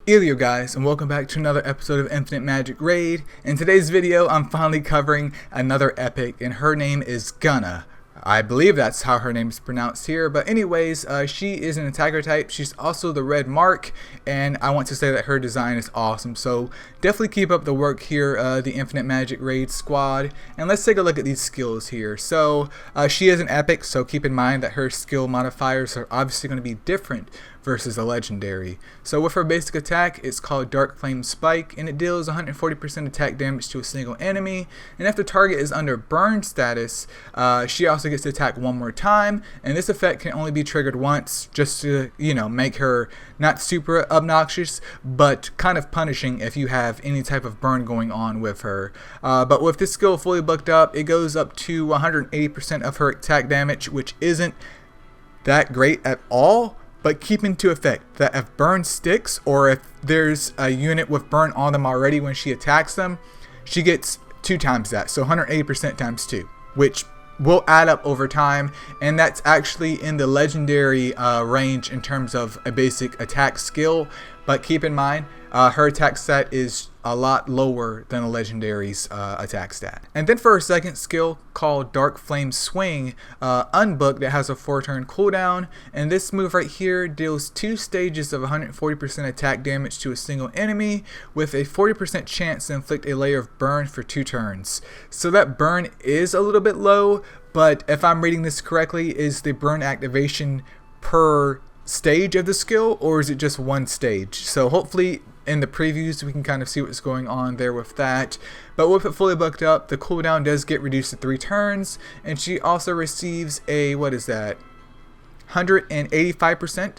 Yo guys, and welcome back to another episode of Infinite Magicraid. In today's video, I'm finally covering another epic, and her name is Gunna. I believe that's how her name is pronounced here, but anyways, she is an attacker type. She's also the red mark, and I want to say that her design is awesome. So definitely keep up the work here, the Infinite Magicraid squad. And let's take a look at these skills here. So she is an epic, so keep in mind that her skill modifiers are obviously going to be different versus a legendary. So with her basic attack, it's called Dark Flame Spike, and it deals 140% attack damage to a single enemy. And if the target is under burn status, she also gets to attack one more time, and this effect can only be triggered once, just to, make her not super obnoxious, but kind of punishing if you have any type of burn going on with her. But with this skill fully booked up, it goes up to 180% of her attack damage, which isn't that great at all. But keep into effect that if burn sticks, or if there's a unit with burn on them already when she attacks them, she gets 2 times that, so 180% times 2, which will add up over time, and that's actually in the legendary range in terms of a basic attack skill. But keep in mind, her attack stat is a lot lower than a legendary's attack stat. And then for her second skill, called Dark Flame Swing, unbooked, it has a 4-turn cooldown, and this move right here deals 2 stages of 140% attack damage to a single enemy, with a 40% chance to inflict a layer of burn for 2 turns. So that burn is a little bit low, but if I'm reading this correctly, is the burn activation per stage of the skill, or is it just one stage? So hopefully in the previews we can kind of see what's going on there with that. But with it fully booked up, the cooldown does get reduced to 3 turns, and she also receives a 185%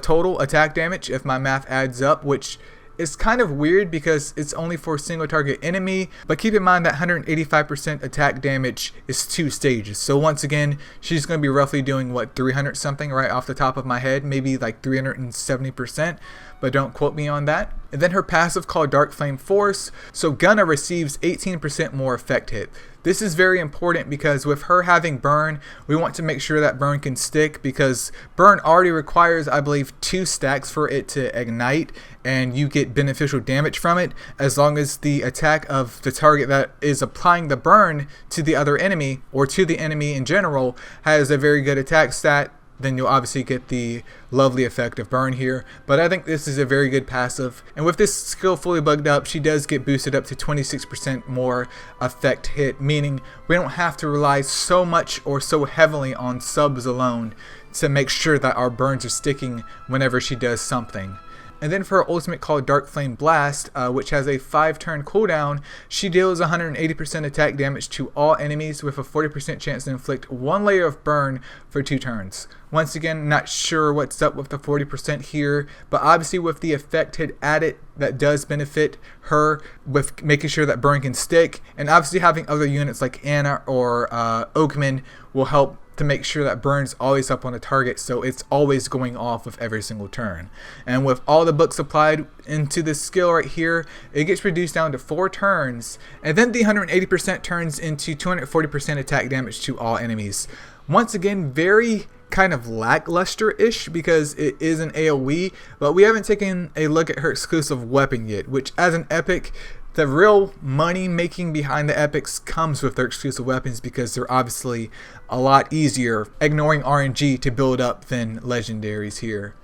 total attack damage if my math adds up, which is kind of weird because it's only for a single target enemy. But keep in mind that 185% attack damage is 2 stages. So once again, she's going to be roughly doing 300 something right off the top of my head, maybe like 370%, but don't quote me on that. And then her passive, called Dark Flame Force. So Gunna receives 18% more effect hit. This is very important because with her having burn, we want to make sure that burn can stick, because burn already requires, I believe, 2 stacks for it to ignite, and you get beneficial damage from it as long as the attack of the target that is applying the burn to the other enemy, or to the enemy in general, has a very good attack stat. Then you'll obviously get the lovely effect of burn here. But I think this is a very good passive, and with this skill fully bugged up, she does get boosted up to 26% more effect hit, meaning we don't have to rely so much or so heavily on subs alone to make sure that our burns are sticking whenever she does something. And then for her ultimate, called Dark Flame Blast, which has a 5-turn cooldown, she deals 180% attack damage to all enemies with a 40% chance to inflict 1 layer of burn for 2 turns. Once again, not sure what's up with the 40% here, but obviously with the effect hit added, that does benefit her with making sure that burn can stick. And obviously having other units like Anna or Oakman will help to make sure that burn's always up on the target, so it's always going off with every single turn. And with all the books applied into this skill right here, it gets reduced down to 4 turns, and then the 180% turns into 240% attack damage to all enemies. Once again, very kind of lackluster-ish because it is an AoE, but we haven't taken a look at her exclusive weapon yet, which as an epic, the real money making behind the epics comes with their exclusive weapons, because they're obviously a lot easier, ignoring RNG, to build up than legendaries here.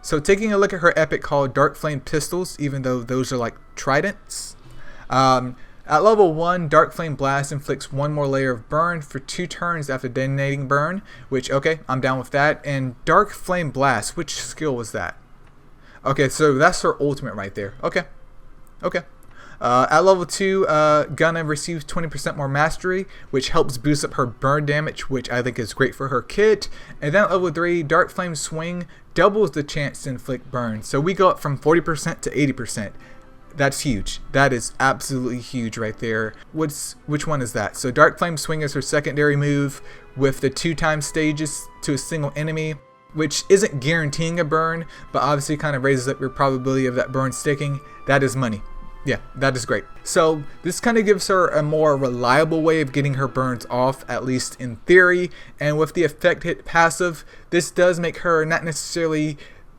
So taking a look at her epic, called Dark Flame Pistols, even though those are like tridents. At level 1, Dark Flame Blast inflicts 1 more layer of burn for 2 turns after detonating burn, which, okay, I'm down with that. And Dark Flame Blast, which skill was that? Okay, so that's her ultimate right there. Okay. At level 2, Gunna receives 20% more mastery, which helps boost up her burn damage, which I think is great for her kit. And then at level 3, Dark Flame Swing doubles the chance to inflict burn. So we go up from 40% to 80%. That's huge. That is absolutely huge right there. Which one is that? So Dark Flame Swing is her secondary move with the 2 times stages to a single enemy, which isn't guaranteeing a burn, but obviously kind of raises up your probability of that burn sticking. That is money. Yeah, that is great. So this kind of gives her a more reliable way of getting her burns off, at least in theory. And with the effect hit passive, this does make her not necessarily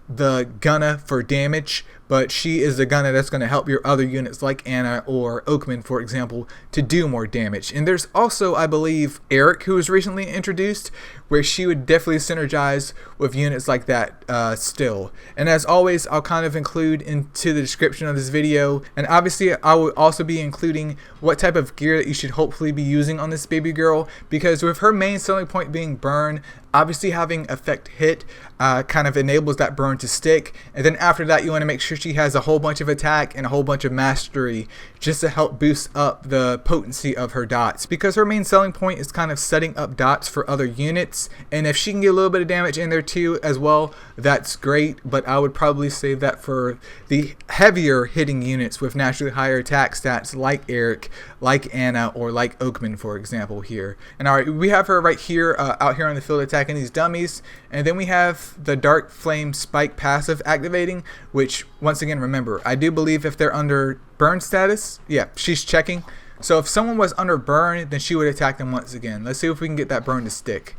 the Gunna for damage, but she is the Gunna that's going to help your other units like Anna or Oakman, for example, to do more damage. And there's also, I believe, Eric, who was recently introduced, where she would definitely synergize with units like that still. And as always, I'll kind of include into the description of this video, and obviously I will also be including what type of gear that you should hopefully be using on this baby girl, because with her main selling point being burn, obviously having effect hit kind of enables that burn to stick, and then after that you want to make sure she has a whole bunch of attack and a whole bunch of mastery just to help boost up the potency of her dots, because her main selling point is kind of setting up dots for other units. And if she can get a little bit of damage in there too as well, that's great, but I would probably save that for the heavier hitting units with naturally higher attack stats like Eric, like Anna, or like Oakman, for example here. And alright, we have her right here out here on the field attacking these dummies, and then we have the Dark Flame Spike passive activating, which once again, remember, I do believe if they're under burn status, yeah, she's checking. So if someone was under burn, then she would attack them once again. Let's see if we can get that burn to stick.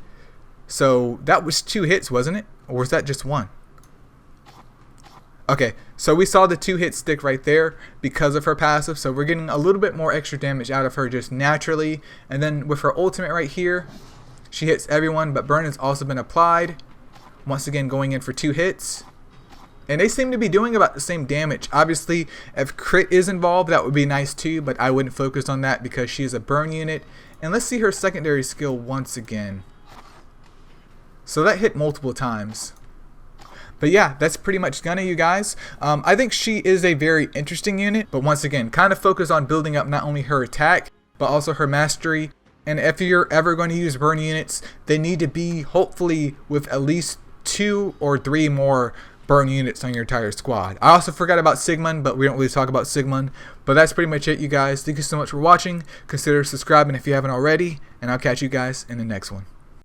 So that was 2 hits, wasn't it? Or was that just 1? Okay, so we saw the 2 hit stick right there because of her passive. So we're getting a little bit more extra damage out of her just naturally. And then with her ultimate right here, she hits everyone, but burn has also been applied. Once again, going in for 2 hits. And they seem to be doing about the same damage. Obviously, if crit is involved, that would be nice too, but I wouldn't focus on that because she is a burn unit. And let's see her secondary skill once again. So that hit multiple times. But yeah, that's pretty much Gunna, you guys. I think she is a very interesting unit, but once again, kind of focus on building up not only her attack, but also her mastery. And if you're ever going to use burn units, they need to be hopefully with at least 2 or 3 more burn units on your entire squad. I also forgot about Sigmund, but we don't really talk about Sigmund. But that's pretty much it, you guys. Thank you so much for watching. Consider subscribing if you haven't already, and I'll catch you guys in the next one.